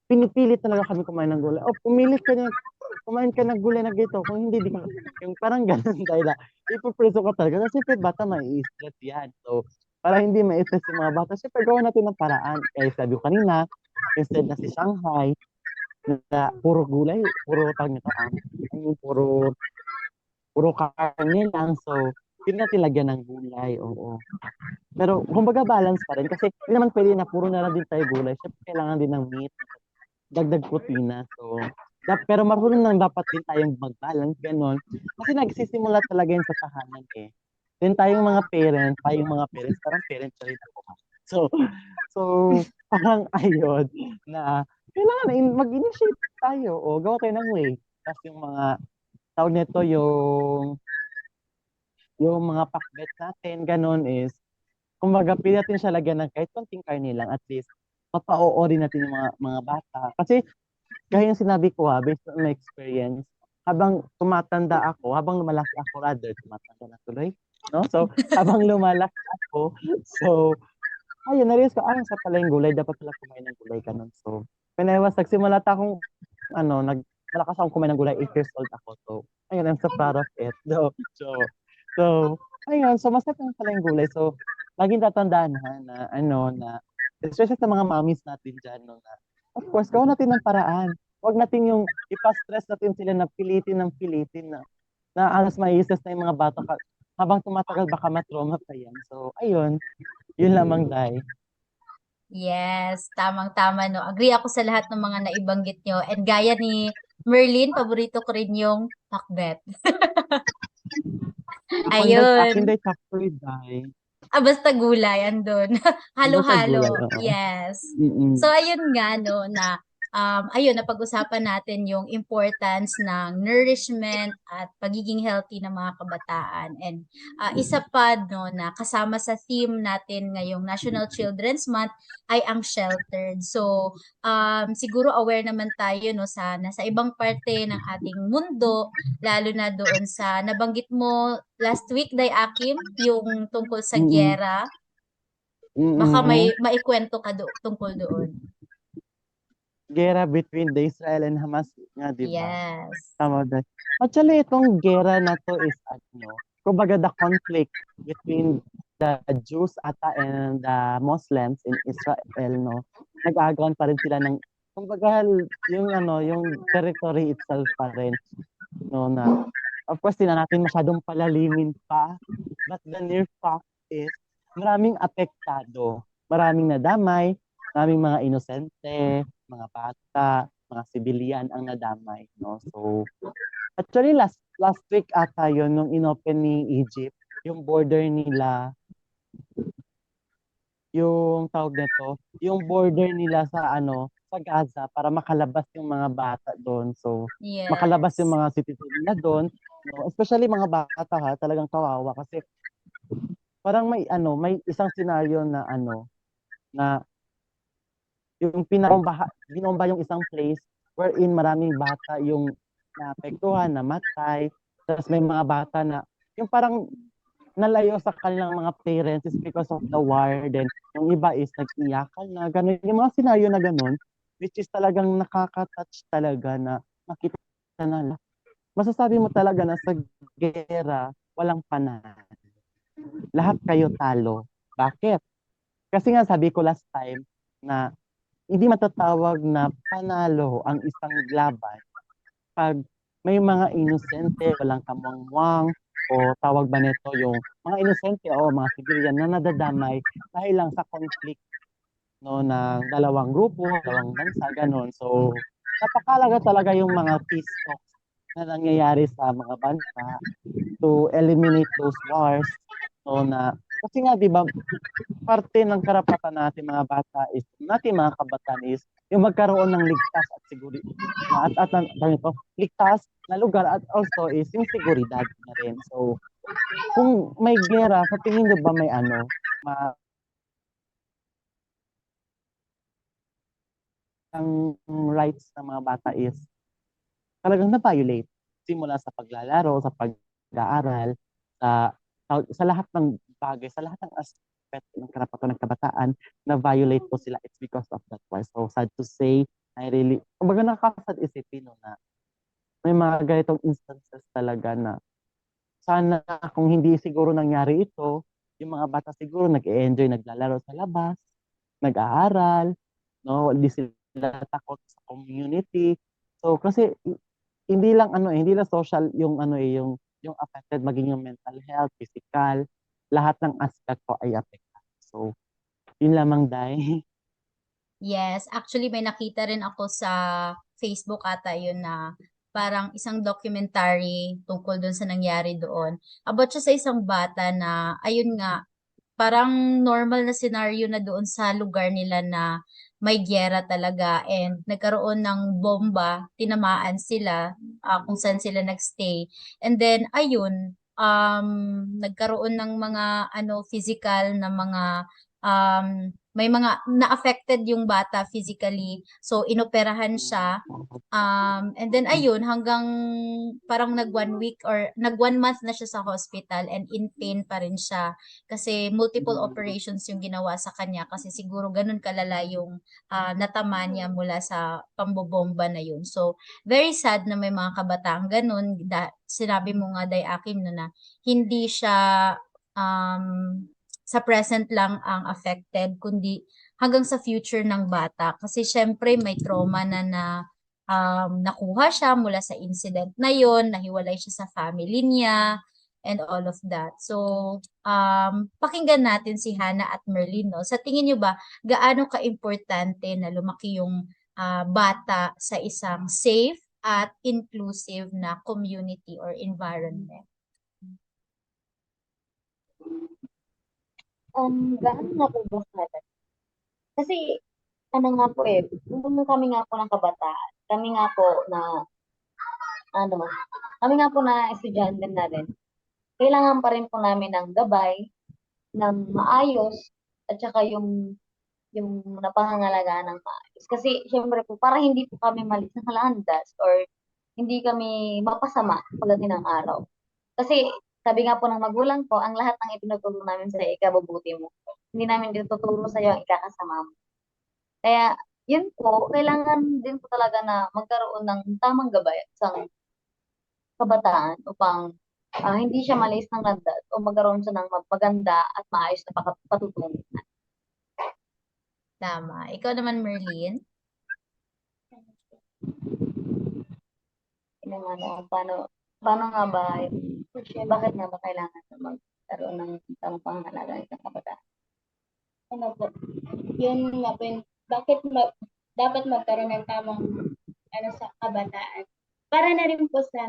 pinipilit talaga kami kumain ng gulay. Pumilit ka niya, kumain ka ng gulay na gito. Kung hindi, di ka, yung parang ganun dahil ipupreso ka talaga. Kasi siyempre bata mai-stress yan. So, para hindi ma-stress yung mga bata, siyempre gawa natin ng paraan. Kaya sabi ko kanina, instead na si Shanghai, na puro gulay, puro tawag nito, puro karne lang. So, yun natin lagyan ng gulay, oo. Pero, kumbaga balance pa rin. Kasi, hindi naman pwede na puro na lang din tayo gulay. Siyempre, kailangan din ng meat, dagdag protina. So, pero marunong lang dapat din tayong mag-balance, gano'n. Kasi nagsisimula talaga yun sa tahanan eh. Then tayong mga parents, parang parents na rin ako. So, parang ayun, na kailangan mag-initiate tayo o gawa tayo ng way. Tapos yung mga tawag nito, yung mga pakbet natin, gano'n is, kumbaga, pili natin siya lagyan ng kahit konting karne lang, at least, mapa-oo rin natin yung mga bata. Kasi, gaya yung sinabi ko based on my experience, habang tumatanda ako, habang lumalaki ako, rather, tumatanda na tuloy, no? So, habang lumalaki ako, so, ayun, na-realize ko, sa pala yung gulay, dapat pala kumain ng gulay ka nun. So, when I was, nagsimula akong, malakas akong kumain ng gulay, 8 years old ako. So, ayun, I'm so proud of it. So, ayun, so, masarap naman pala yung gulay. So, laging tatandaan na, especially sa mga mommies natin dyan, no, na, of course, gawin natin ng paraan. Huwag natin yung ipa-stress natin sila na pilitin na alas maiisas na yung mga bata habang tumatagal baka matrauma pa yan. So, ayun, yun lamang, Day. Yes, tamang-tama, no? Agree ako sa lahat ng mga naibanggit nyo. And gaya ni Merlin, paborito ko rin yung pakbet. Akin, Ayun. Day, chocolate, Day. Basta gulay, andun. Basta gulay, Halo-halo. oo. Yes. Mm-mm. So, ayun nga, no, na, ayun, napag-usapan natin yung importance ng nourishment at pagiging healthy ng mga kabataan. And isa pa, no, na kasama sa theme natin ngayong National Children's Month ay ang sheltered. So, siguro aware naman tayo, no, sa ibang parte ng ating mundo, lalo na doon sa nabanggit mo last week, Day Akim, yung tungkol sa Mm-mm. gyera. Baka Mm-mm. may maikwento ka tungkol doon. Gera between the Israel and Hamas nga, di ba? Yes. Tama, Day. Actually, itong gera na to is, kumbaga the conflict between the Jews ata and the Muslims in Israel, no? Nag-aagawan pa rin sila ng, kumbaga, yung territory itself pa rin, no, na, of course, di na natin masyadong palalimin pa, but the near fact is, maraming apektado, maraming nadamay, maraming mga inosente, mga bata, mga sibilyan ang nadamay, no? So, actually, last week ata yun, nung inopen ni Egypt, yung border nila, yung tawag nito, yung border nila sa Gaza para makalabas yung mga bata doon. So, makalabas yung Yes. mga citizen nila doon, no? Especially mga bata, talagang kawawa kasi parang may isang scenario na yung binomba yung isang place wherein maraming bata yung naapektuhan, namatay, tapos may mga bata na yung parang nalayo sa kanilang mga parents is because of the war, then yung iba is nag-iyakan na, ganun, yung mga scenario na ganun, which is talagang nakaka-touch talaga na makita na masasabi mo talaga na sa gera, walang panahon. Lahat kayo talo. Bakit? Kasi nga sabi ko last time na hindi matatawag na panalo ang isang laban pag may mga inosente, walang kamangwang, o tawag ba nito yung mga inosente o mga civilian na nadadamay dahil lang sa conflict, no, ng dalawang grupo, dalawang bansa, ganun. So, napakalaga talaga yung mga peace talks na nangyayari sa mga bansa to eliminate those wars. So, kasi nga, di ba, parte ng karapatan natin mga bata is, natin mga kabataan is, yung magkaroon ng ligtas at ligtas na lugar at also is yung seguridad na rin. So, kung may gera, sa tingin niyo ba may ang rights ng mga bata is talagang na-violate simula sa paglalaro, sa pag-aaral, sa sa lahat ng bagay, sa lahat ng aspect ng karapatan ng kabataan, na-violate po sila. It's because of that war. So, sad to say, kumbaga nakakasad isipin, no, na may mga ganitong instances talaga na sana kung hindi siguro nangyari ito, yung mga bata siguro nag-enjoy, naglalaro sa labas, nag-aaral, no, hindi sila takot sa community. So, kasi hindi lang social yung affected, maging yung mental health, physical, lahat ng aspect ko ay affected. So, yun lamang, Day. Yes, actually may nakita rin ako sa Facebook ata yun na parang isang documentary tungkol doon sa nangyari doon. About siya sa isang bata na, ayun nga, parang normal na scenario na doon sa lugar nila na may gyera talaga and nagkaroon ng bomba, tinamaan sila kung saan sila nagstay. And then ayun, nagkaroon ng mga physical na mga may mga na-affected yung bata physically. So, inoperahan siya. And then ayun, hanggang parang nag 1 week or nag 1 month na siya sa hospital and in pain pa rin siya. Kasi multiple operations yung ginawa sa kanya kasi siguro ganun kalala yung natama niya mula sa pambobomba na yun. So, very sad na may mga kabataan ganun. Sinabi mo nga, Day Akim, no, na hindi siya sa present lang ang affected, kundi hanggang sa future ng bata. Kasi syempre may trauma nakuha siya mula sa incident na yon, nahiwalay siya sa family niya, and all of that. So, pakinggan natin si Hannah at Merlin, no? Sa tingin niyo ba, gaano ka-importante na lumaki yung bata sa isang safe at inclusive na community or environment? Gaano nga po ba kahalaga? Kasi, ano nga po nung kami nga po ng kabataan, ano, kami nga po na estudyante na rin, kailangan pa rin po namin ng gabay, ng maayos, at saka yung napangangalagaan ng maayos. Kasi, syempre po, para hindi po kami malis ng landas or hindi kami mapasama pagdating ng araw. Kasi, sabi nga po ng magulang ko, ang lahat ng itinuturo namin sa ikabubuti mo. Hindi namin tinuturo sa iyo ang ikakasama mo. Kaya, yun po, kailangan din po talaga na magkaroon ng tamang gabay sa isang kabataan upang hindi siya malis ng landas o magkaroon siya ng maganda at maayos na patutunguhan. Tama. Ikaw naman, Merlin? Paano nga ba, bakit nga ba kailangan na magkaroon ng tamang pangangalaga ng kabataan? Ano po, yun nga po yun, dapat magkaroon ng tamang sa kabataan. Para na rin po sa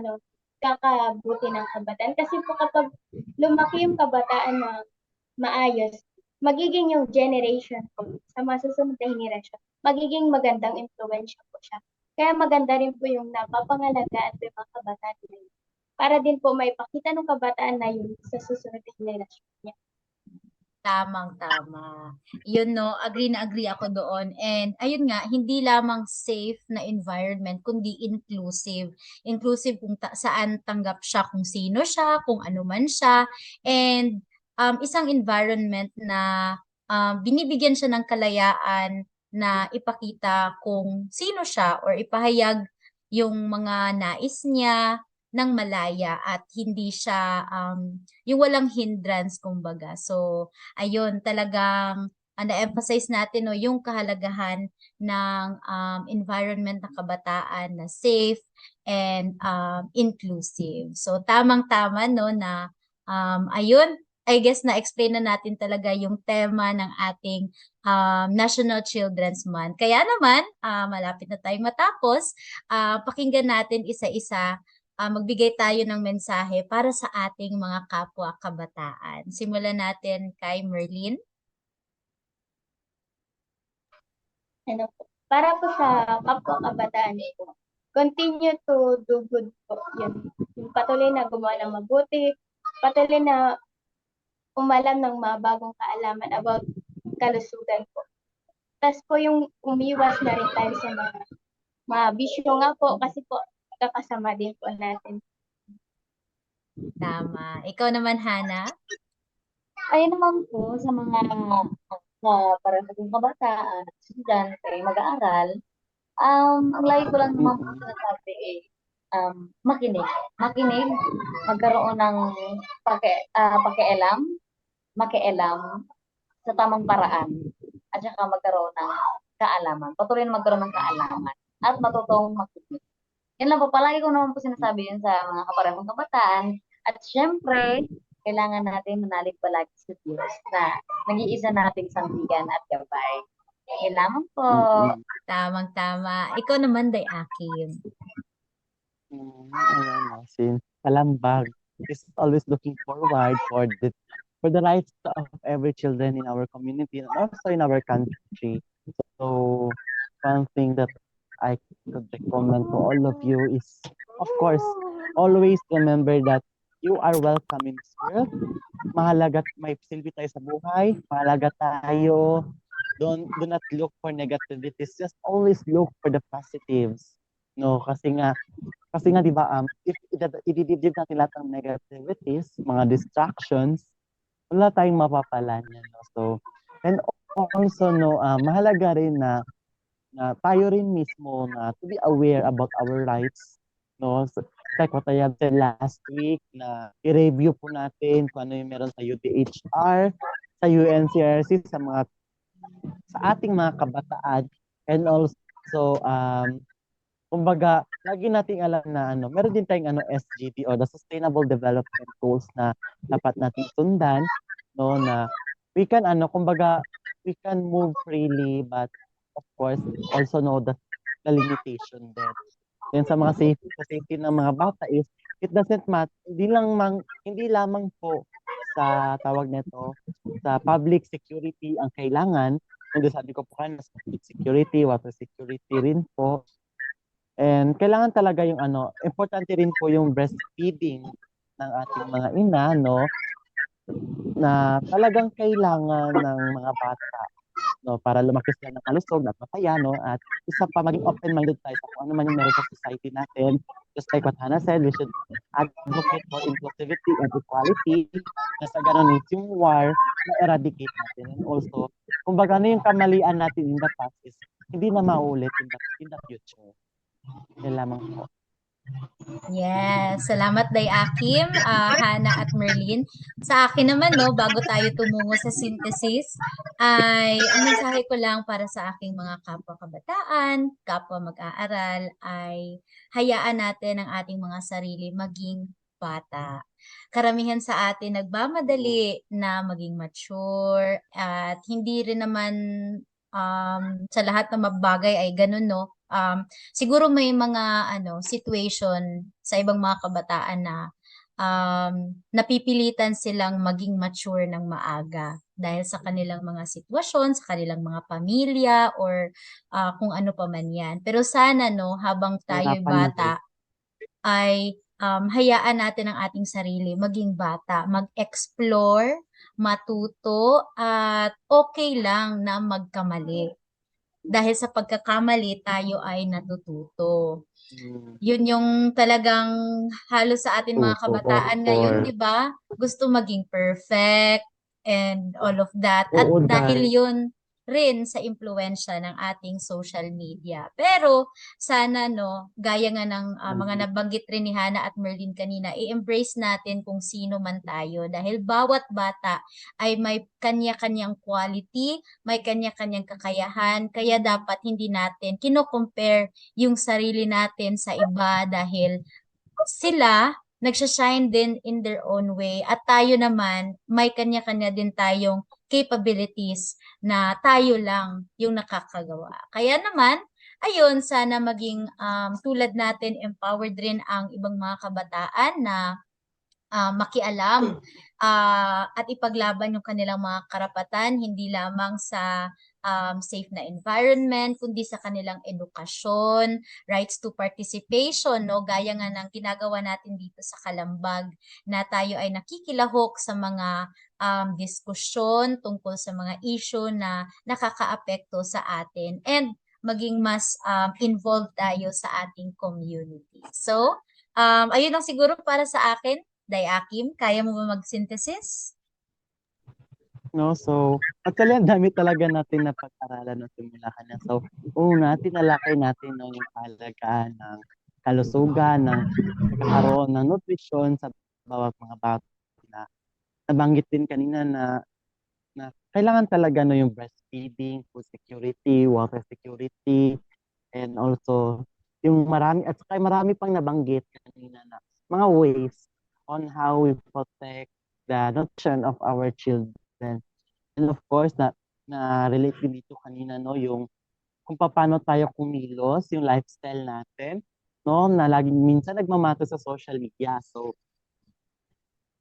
kakabuti ng kabataan. Kasi po kapag lumaki yung kabataan na maayos, magiging yung generation po sa masusunod na henerasyon, magiging magandang impluwensya po siya. Kaya maganda rin po yung napapangalagaan ng mga kabataan na yun. Para din po may pakita ng kabataan na yun sa susunod na henerasyon niya. Tamang-tama. Yun, no, agree na agree ako doon. And ayun nga, hindi lamang safe na environment, kundi inclusive. Inclusive kung saan tanggap siya, kung sino siya, kung ano man siya. And isang environment na binibigyan siya ng kalayaan na ipakita kung sino siya or ipahayag yung mga nais niya ng malaya at hindi siya yung walang hindrance kumbaga. So, ayun, talagang na-emphasize natin no, yung kahalagahan ng environment ng kabataan na safe and inclusive. So, tamang-tama no na ayun, I guess na-explain na natin talaga yung tema ng ating National Children's Month. Kaya naman, malapit na tayong matapos, pakinggan natin isa-isa, magbigay tayo ng mensahe para sa ating mga kapwa kabataan. Simulan natin kay Merlin. Para po sa kapwa kabataan po, continue to do good po. Yun. Yung patuloy na gumawa ng mabuti, patuloy na umalam ng mga bagong kaalaman about kalusugan po. Tapos po yung umiwas na rin tayo sa mga bisyo nga po kasi po kakasama din po natin. Tama. Ikaw naman, Hannah? Ayun naman po sa mga para sa kabataan, estudyante, mag-aaral, ang lagi ko lang naman po sinasabi makinig. Makinig, magkaroon ng makialam sa tamang paraan, at saka magkaroon ng kaalaman. Patuloy na magkaroon ng kaalaman at matutong makinig. Yan lang po, palagi ko naman po sinasabi yun sa mga kaparehong kabataan. At syempre, kailangan natin manalig palagi sa Diyos na nag-iisa nating sandigan at gabay. Yan lamang po. Tamang-tama. Ikaw naman, Day Akim. Ayan, since Kalambag is always looking forward for the rights of every children in our community and also in our country. So one thing that I could recommend to all of you is, of course, always remember that you are welcome in this world. Mahalaga, may silbi tayo sa buhay. Mahalaga tayo do not look for negativities, just always look for the positives. No, kasi nga 'di ba if ididibdib natin lahat ng negativities, mga distractions, wala tayong mapapala niyan, no. So, and also no, mahalaga rin na tayo rin mismo na to be aware about our rights, no. So, like what I have said last week na i-review po natin kung ano yung meron sa UTHR, sa UNCRC, sa ating mga kabataan, and also kumbaga lagi nating alam na meron din tayong SDG or the Sustainable Development Goals na dapat nating sundan, no, na we can kumbaga we can move freely, but of course also know the limitation there. Yan sa mga safety ng mga bata is it doesn't matter, hindi lamang po sa tawag nito sa public security ang kailangan, kundi sabi ko po kanina sa food security, water security rin po. And kailangan talaga yung importante rin po yung breastfeeding ng ating mga ina, no, na talagang kailangan ng mga bata, no, para lumaki sila ng malusog at masaya, no, at isa pa maging open-minded tayo sa kung ano man yung meron sa society natin. Just like what Hannah said, we should advocate for inclusivity and equality, na sa ganun is yung war na eradicate natin. And also, kumbaga yung kamalian natin in the past is hindi na maulit in the future. Yan lamang po. Yes, salamat Day Akim, Hannah at Merlin. Sa akin naman, no, bago tayo tumungo sa synthesis, ay ang mensahe ko lang para sa aking mga kapwa kabataan, kapwa mag-aaral, ay hayaan natin ang ating mga sarili maging bata. Karamihan sa atin nagmamadali na maging mature at hindi rin naman sa lahat ng mabagay ay ganun, no? Siguro may mga situation sa ibang mga kabataan na napipilitan silang maging mature ng maaga dahil sa kanilang mga sitwasyon, sa kanilang mga pamilya or kung ano pa man yan. Pero sana no, habang tayo'y bata ay hayaan natin ang ating sarili maging bata, mag-explore, matuto at okay lang na magkamali. Dahil sa pagkakamali, tayo ay natututo. Yun yung talagang halos sa atin mga kabataan ngayon, di ba? Gusto maging perfect and all of that. At dahil yun rin sa impluwensya ng ating social media. Pero sana no, gaya nga ng mga nabanggit rin ni Hannah at Merlin kanina, i-embrace natin kung sino man tayo dahil bawat bata ay may kanya-kanyang quality, may kanya-kanyang kakayahan, kaya dapat hindi natin kino-compare yung sarili natin sa iba dahil sila nagsashine din in their own way at tayo naman may kanya-kanya din tayong capabilities na tayo lang yung nakakagawa. Kaya naman, ayun, sana maging tulad natin, empowered rin ang ibang mga kabataan na makialam at ipaglaban yung kanilang mga karapatan, hindi lamang sa safe na environment, kundi sa kanilang edukasyon, rights to participation, no? Gaya nga ng ginagawa natin dito sa Kalambag, na tayo ay nakikilahok sa mga diskusyon tungkol sa mga issue na nakakaapekto sa atin and maging mas involved tayo sa ating community. So, ayun lang siguro para sa akin. Day Akim, kaya mo ba mag-synthesis? No, so actually ang dami talaga natin na pag-aralan no simula kanina. So, una, tinalakay natin no yung kahalagaan ng kalusugan, ng pagkakaroon ng nutrition sa bawat mga bata. Nabanggit din kanina na kailangan talaga no yung breastfeeding, food security, water security, and also yung marami pang nabanggit kanina na mga ways on how we protect the nutrition of our children. And of course, na relate din dito kanina, no, yung kung paano tayo kumilos, yung lifestyle natin, no, na laging minsan nagmamato sa social media. So,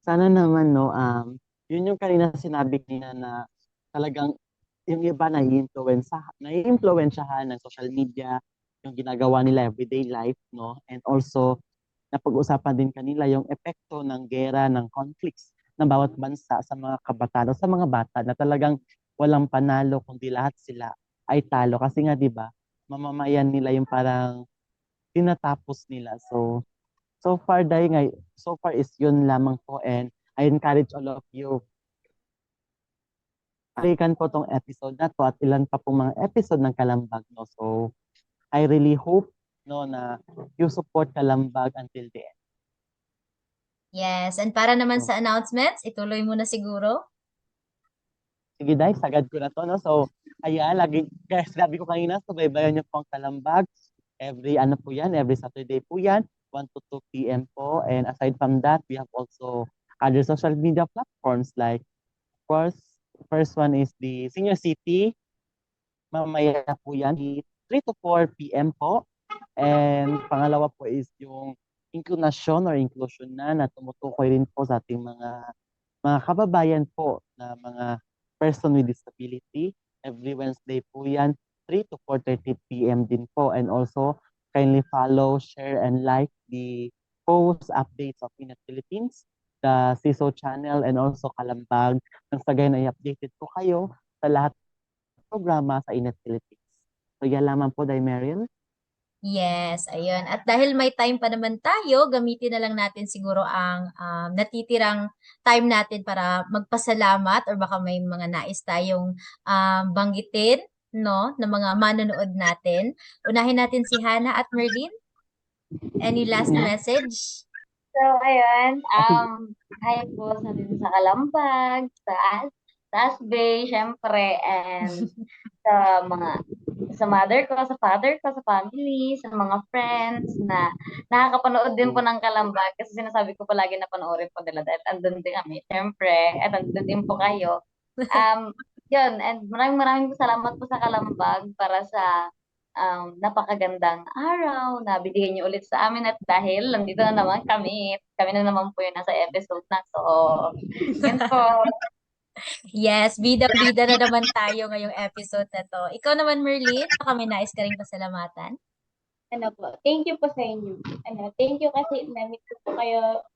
sana naman, no, yun yung kanina sinabi nila na talagang yung iba nai-influensyahan ng social media, yung ginagawa nila everyday life, no, and also napag-usapan din kanila yung epekto ng gera, ng conflicts ng bawat bansa sa mga kabataan o sa mga bata na talagang walang panalo, kundi lahat sila ay talo. Kasi nga, di ba, mamamayan nila yung parang tinatapos nila. So far, so far is yun lamang po, and I encourage all of you, balikan po tong episode na to at ilan pa pong mga episode ng Kalambag, no? So, I really hope, no, na you support Kalambag until the end. Yes, and para naman So, sa announcements, ituloy mo na siguro. sige, Day, sagad ko na to, no? So, ayan, guys, sabi ko kanina, subaybayan niyo po ang Kalambag. Every Saturday po yan, 1 to 2 p.m. po. And aside from that, we have also other social media platforms like, of course, first one is the Senior City. Mamaya po yan, 3 to 4 p.m. po. And pangalawa po is yung inclination or inclusion na tumutukoy rin po sa ating mga kababayan po na mga person with disability. Every Wednesday po yan, 3 to 4:30 p.m. din po. And also, kindly follow, share, and like the post updates of Pinas Philippines, the CISO channel, and also Kalambag. Nang sa gayon ay updated po kayo sa lahat ng programa sa Inet Philippines. So yan lamang po, Day Meryl. Yes, ayun. At dahil may time pa naman tayo, gamitin na lang natin siguro ang natitirang time natin para magpasalamat or baka may mga nais tayong banggitin, no, ng mga manonood natin. Unahin natin si Hannah at Merlin. Any last message? So, ayun, hi po sa din sa Kalambag, sa Asbay, syempre, and sa mother ko, sa father ko, sa family, sa mga friends na nakakapanood din po ng Kalambag kasi sinasabi ko palagi na panoorin po nila dahil andun din kami, syempre, at andun din po kayo. Yun, and maraming salamat po sa Kalambag para sa napakagandang araw na binigyan niyo ulit sa amin at dahil nandito na naman kami na naman po yun nasa episode na. So, yun po. Yes, bida-bida na naman tayo ngayong episode na to. Ikaw naman, Merlin, baka may nais ka rin pasalamatan. Thank you po sa inyo. Thank you kasi na-meet ko po kayo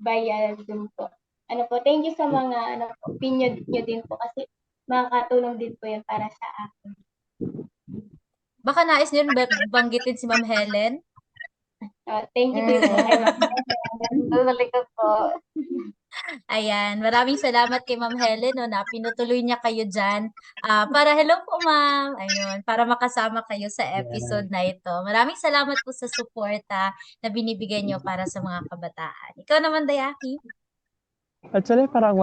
via Zoom po. Thank you sa mga opinion nyo din po kasi makakatulong din po yan para sa akin. Baka nais niyo rin banggitin si Ma'am Helen? Thank you din po kay Ma'am. Doon sa likod po. Ayan, maraming salamat kay Ma'am Helen no, na pinutuloy niya kayo dyan. Hello po Ma'am, ayun, para makasama kayo sa episode na ito. Maraming salamat po sa suporta na binibigay niyo para sa mga kabataan. Ikaw naman, Dayaki. Actually, parang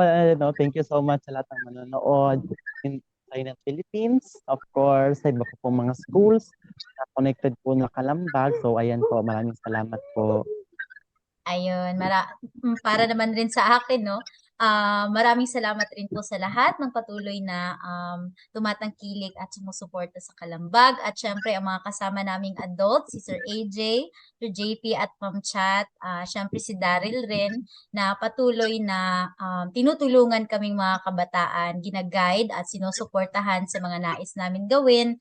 thank you so much sa lahat ng manonood in Inet Philippines. Of course, sa iba po mga schools na connected po na Kalambag. So, ayan po, maraming salamat po. Ayun, para naman rin sa akin, no? Maraming salamat rin po sa lahat ng patuloy na tumatangkilik at sumusuporta sa Kalambag. At syempre, ang mga kasama naming adults, si Sir AJ, Sir JP at Ma'am Chat, syempre si Daryl rin, na patuloy na tinutulungan kaming mga kabataan, ginaguide at sinusuportahan sa mga nais namin gawin,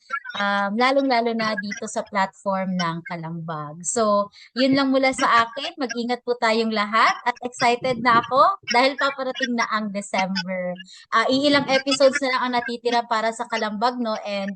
lalong-lalo na dito sa platform ng Kalambag. So, yun lang mula sa akin. Mag-ingat po tayong lahat at excited na ako dahil paparating na ang December. Iilang episodes na lang ang natitira para sa Kalambag, no? And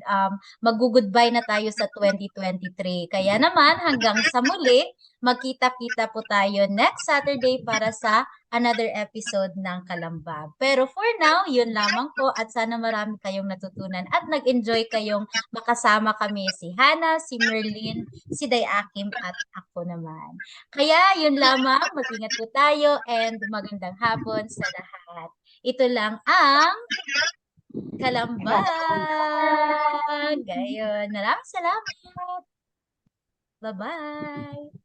mag-goodbye na tayo sa 2023. Kaya naman, hanggang sa muli, magkita-kita po tayo next Saturday para sa another episode ng Kalambag. Pero for now, yun lamang po at sana marami kayong natutunan at nag-enjoy kayong makasama kami, si Hannah, si Merlin, si Dayakim at ako naman. Kaya yun lamang, mag-ingat po tayo and magandang hapon sa lahat. Ito lang ang Kalambag. Ayun, maraming salamat. Bye-bye.